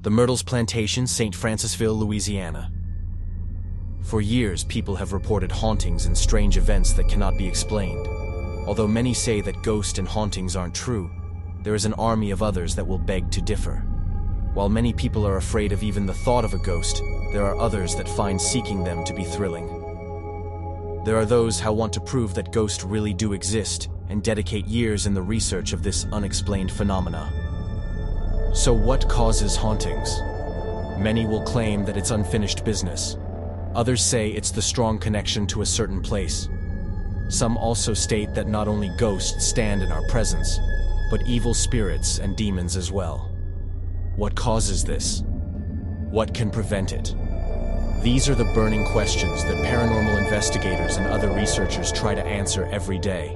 The Myrtles Plantation, St. Francisville, Louisiana. For years, people have reported hauntings and strange events that cannot be explained. Although many say that ghosts and hauntings aren't true, there is an army of others that will beg to differ. While many people are afraid of even the thought of a ghost, there are others that find seeking them to be thrilling. There are those who want to prove that ghosts really do exist and dedicate years in the research of this unexplained phenomena. So what causes hauntings? Many will claim that it's unfinished business. Others say it's the strong connection to a certain place. Some also state that not only ghosts stand in our presence, but evil spirits and demons as well. What causes this? What can prevent it? These are the burning questions that paranormal investigators and other researchers try to answer every day.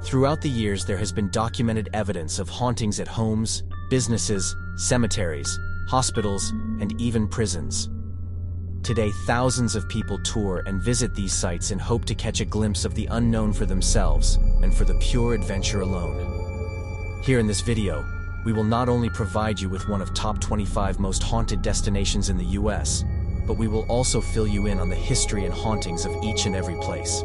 Throughout the years, there has been documented evidence of hauntings at homes, businesses, cemeteries, hospitals, and even prisons. Today, thousands of people tour and visit these sites in hope to catch a glimpse of the unknown for themselves and for the pure adventure alone. Here in this video, we will not only provide you with one of top 25 most haunted destinations in the US, but we will also fill you in on the history and hauntings of each and every place.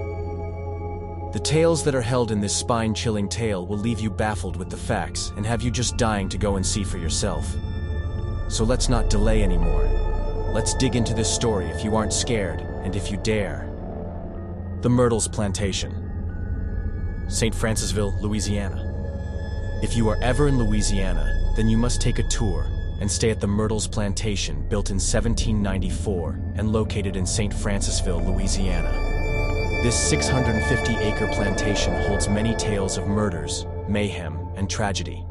The tales that are held in this spine-chilling tale will leave you baffled with the facts and have you just dying to go and see for yourself. So let's not delay anymore. Let's dig into this story if you aren't scared, and if you dare. The Myrtles Plantation, St. Francisville, Louisiana. If you are ever in Louisiana, then you must take a tour and stay at the Myrtles Plantation, built in 1794 and located in St. Francisville, Louisiana. This 650-acre plantation holds many tales of murders, mayhem, and tragedy.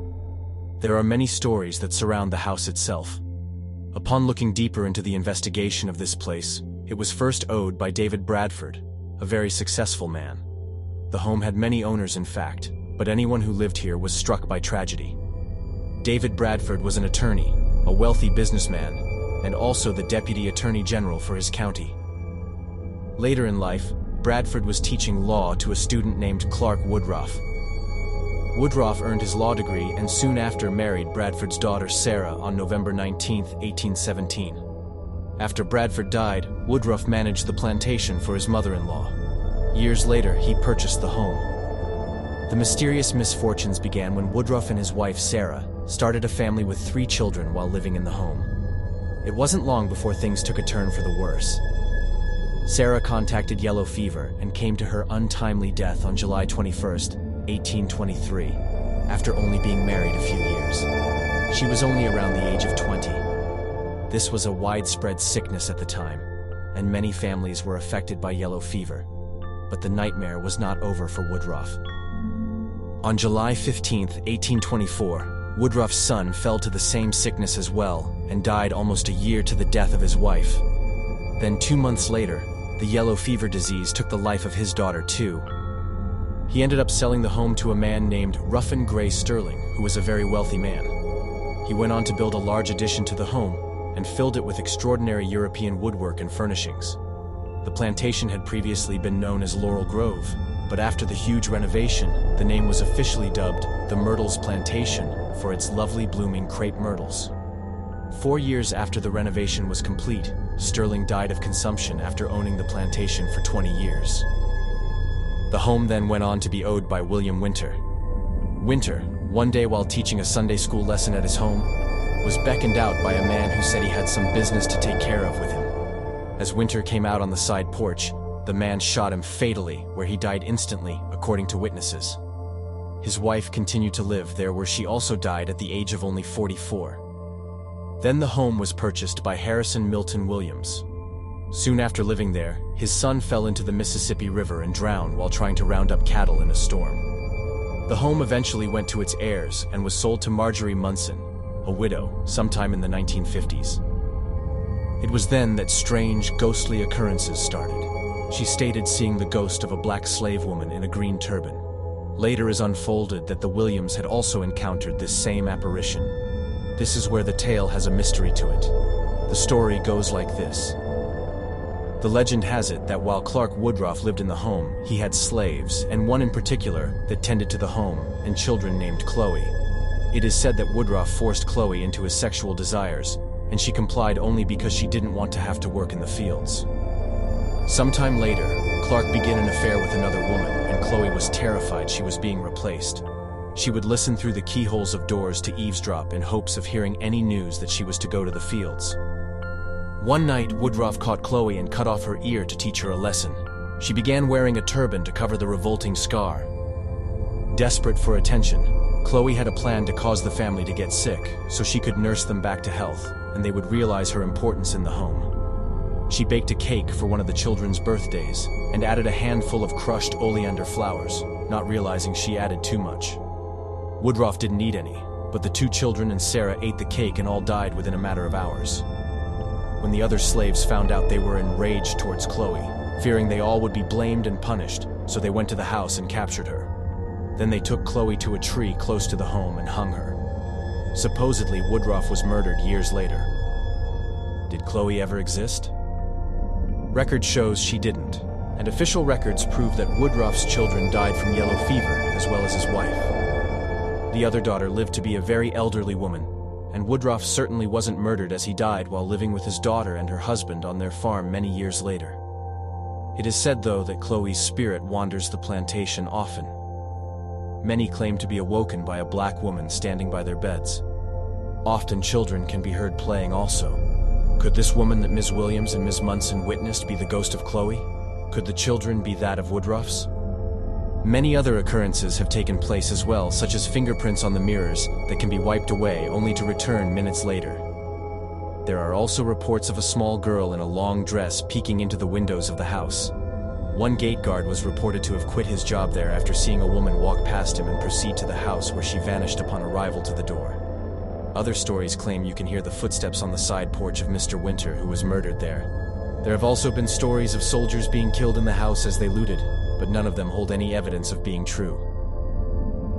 There are many stories that surround the house itself. Upon looking deeper into the investigation of this place, it was first owned by David Bradford, a very successful man. The home had many owners, in fact, but anyone who lived here was struck by tragedy. David Bradford was an attorney, a wealthy businessman, and also the Deputy Attorney General for his county. Later in life, Bradford was teaching law to a student named Clark Woodruff. Woodruff earned his law degree and soon after married Bradford's daughter Sarah on November 19, 1817. After Bradford died, Woodruff managed the plantation for his mother-in-law. Years later, he purchased the home. The mysterious misfortunes began when Woodruff and his wife Sarah started a family with 3 children while living in the home. It wasn't long before things took a turn for the worse. Sarah contracted yellow fever and came to her untimely death on July 21, 1823, after only being married a few years. She was only around the age of 20. This was a widespread sickness at the time, and many families were affected by yellow fever. But the nightmare was not over for Woodruff. On July 15, 1824, Woodruff's son fell to the same sickness as well and died almost a year to the death of his wife. Then 2 months later, the yellow fever disease took the life of his daughter too. He ended up selling the home to a man named Ruffin Gray Sterling, who was a very wealthy man. He went on to build a large addition to the home and filled it with extraordinary European woodwork and furnishings. The plantation had previously been known as Laurel Grove, but after the huge renovation, the name was officially dubbed the Myrtles Plantation for its lovely blooming crepe myrtles. 4 years after the renovation was complete, Sterling died of consumption after owning the plantation for 20 years. The home then went on to be owned by William Winter. Winter, one day while teaching a Sunday school lesson at his home, was beckoned out by a man who said he had some business to take care of with him. As Winter came out on the side porch, the man shot him fatally, where he died instantly, according to witnesses. His wife continued to live there, where she also died at the age of only 44. Then the home was purchased by Harrison Milton Williams. Soon after living there, his son fell into the Mississippi River and drowned while trying to round up cattle in a storm. The home eventually went to its heirs and was sold to Marjorie Munson, a widow, sometime in the 1950s. It was then that strange, ghostly occurrences started. She stated seeing the ghost of a black slave woman in a green turban. Later is unfolded that the Williams had also encountered this same apparition. This is where the tale has a mystery to it. The story goes like this. The legend has it that while Clark Woodruff lived in the home, he had slaves, and one in particular that tended to the home, and children named Chloe. It is said that Woodruff forced Chloe into his sexual desires, and she complied only because she didn't want to have to work in the fields. Sometime later, Clark began an affair with another woman, and Chloe was terrified she was being replaced. She would listen through the keyholes of doors to eavesdrop in hopes of hearing any news that she was to go to the fields. One night, Woodruff caught Chloe and cut off her ear to teach her a lesson. She began wearing a turban to cover the revolting scar. Desperate for attention, Chloe had a plan to cause the family to get sick, so she could nurse them back to health, and they would realize her importance in the home. She baked a cake for one of the children's birthdays, and added a handful of crushed oleander flowers, not realizing she added too much. Woodruff didn't eat any, but the two children and Sarah ate the cake and all died within a matter of hours. When the other slaves found out, they were enraged towards Chloe, fearing they all would be blamed and punished, so they went to the house and captured her. Then they took Chloe to a tree close to the home and hung her. Supposedly, Woodruff was murdered years later. Did Chloe ever exist? Record shows she didn't, and official records prove that Woodruff's children died from yellow fever, as well as his wife. The other daughter lived to be a very elderly woman, and Woodruff certainly wasn't murdered, as he died while living with his daughter and her husband on their farm many years later. It is said, though, that Chloe's spirit wanders the plantation often. Many claim to be awoken by a black woman standing by their beds. Often children can be heard playing also. Could this woman that Ms. Williams and Ms. Munson witnessed be the ghost of Chloe? Could the children be that of Woodruff's? Many other occurrences have taken place as well, such as fingerprints on the mirrors that can be wiped away only to return minutes later. There are also reports of a small girl in a long dress peeking into the windows of the house. One gate guard was reported to have quit his job there after seeing a woman walk past him and proceed to the house, where she vanished upon arrival to the door. Other stories claim you can hear the footsteps on the side porch of Mr. Winter, who was murdered there. There have also been stories of soldiers being killed in the house as they looted, but none of them hold any evidence of being true.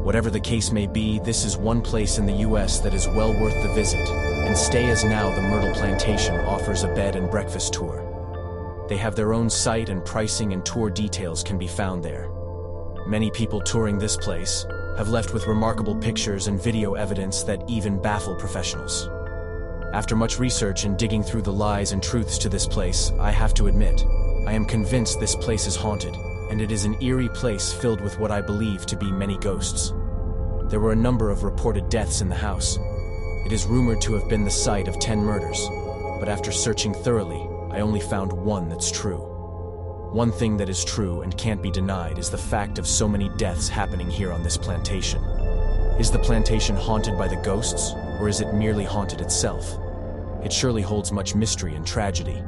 Whatever the case may be, this is one place in the U.S. that is well worth the visit, and stay as now the Myrtle Plantation offers a bed and breakfast tour. They have their own site, and pricing and tour details can be found there. Many people touring this place have left with remarkable pictures and video evidence that even baffle professionals. After much research and digging through the lies and truths to this place, I have to admit, I am convinced this place is haunted, and it is an eerie place filled with what I believe to be many ghosts. There were a number of reported deaths in the house. It is rumored to have been the site of 10 murders, but after searching thoroughly, I only found one that's true. One thing that is true and can't be denied is the fact of so many deaths happening here on this plantation. Is the plantation haunted by the ghosts, or is it merely haunted itself? It surely holds much mystery and tragedy.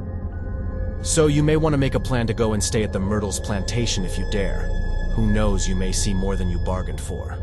So you may want to make a plan to go and stay at the Myrtles Plantation if you dare. Who knows, you may see more than you bargained for.